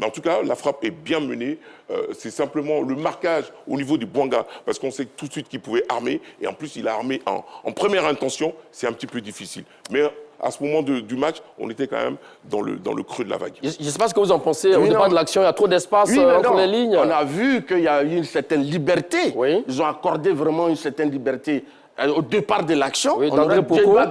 en tout cas, la frappe est bien menée. C'est simplement le marquage au niveau du Bouanga, parce qu'on sait tout de suite qu'il pouvait armer. Et en plus, il a armé en première intention. C'est un petit peu difficile. Mais à ce moment du match, on était quand même dans le creux de la vague. Je ne sais pas ce que vous en pensez. Au départ de l'action, il y a trop d'espace entre les lignes. On a vu qu'il y a eu une certaine liberté. Oui. Ils ont accordé vraiment une certaine liberté au départ de l'action. Oui, on aurait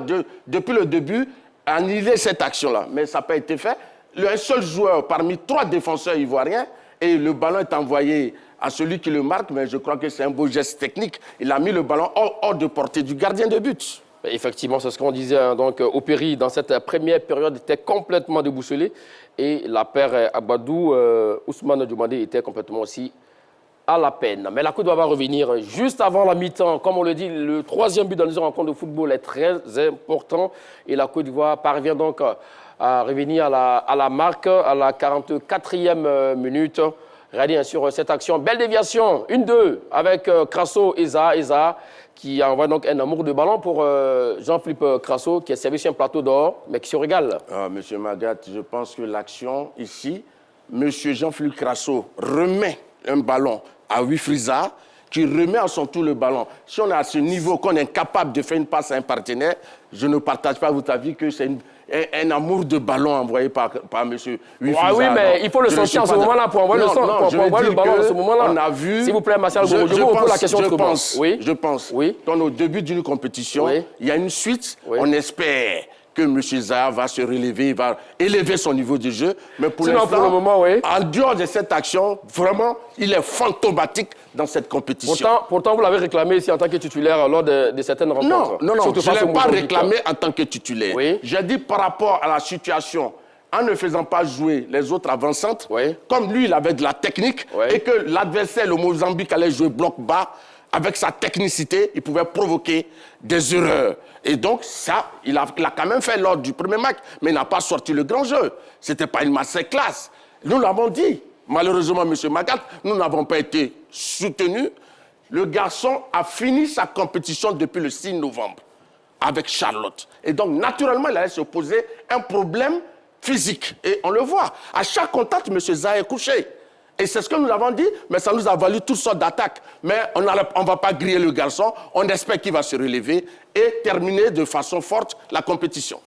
dû, depuis le début, annuler cette action-là. Mais ça n'a pas été fait. Un seul joueur parmi 3 défenseurs ivoiriens, et le ballon est envoyé à celui qui le marque, mais je crois que c'est un beau geste technique. Il a mis le ballon hors de portée du gardien de but. Effectivement, c'est ce qu'on disait. Hein. Donc, Opéry, dans cette première période, était complètement déboussolé. Et la paire Abadou, Ousmane Diomandé était complètement aussi à la peine. Mais la Côte d'Ivoire va revenir juste avant la mi-temps. Comme on le dit, le 3e but dans les rencontres de football est très important. Et la Côte d'Ivoire parvient donc à revenir à la marque à la 44e minute. Regardez sur cette action. Belle déviation, 1-2 avec Crasso et Eza qui envoie donc un amour de ballon pour Jean-Philippe Crasso qui est servi sur un plateau d'or, mais qui se régale. Monsieur Magat, je pense que l'action ici, monsieur Jean-Philippe Crasso remet un ballon à Wifriza, qui remet à son tour le ballon. Si on est à ce niveau, qu'on est incapable de faire une passe à un partenaire, je ne partage pas votre avis que c'est un amour de ballon envoyé par M. Wifriza. Oui, mais il faut le sentir en ce moment-là pour envoyer le ballon en ce moment-là. On a vu... S'il vous plaît, Martial Gogo, je vous pose la question autrement. Je pense qu'au début d'une compétition, il y a une suite, on espère que M. Zaha va se relever, il va élever son niveau de jeu. Mais pour l'instant, pour le moment, en dehors de cette action, vraiment, il est fantomatique dans cette compétition. Pourtant vous l'avez réclamé ici en tant que titulaire lors de certaines rencontres. Non, je ne l'ai pas réclamé en tant que titulaire. J'ai dit par rapport à la situation, en ne faisant pas jouer les autres avancantes, comme lui, il avait de la technique, et que l'adversaire, le Mozambique, allait jouer bloc bas, avec sa technicité, il pouvait provoquer des erreurs. Et donc, ça, il a quand même fait lors du premier match, mais il n'a pas sorti le grand jeu. Ce n'était pas une masterclass. Nous l'avons dit. Malheureusement, M. Magat, nous n'avons pas été soutenus. Le garçon a fini sa compétition depuis le 6 novembre avec Charlotte. Et donc, naturellement, il allait se poser un problème physique. Et on le voit. À chaque contact, M. Zaha est couché. Et c'est ce que nous avons dit, mais ça nous a valu toutes sortes d'attaques. Mais on ne va pas griller le garçon, on espère qu'il va se relever et terminer de façon forte la compétition.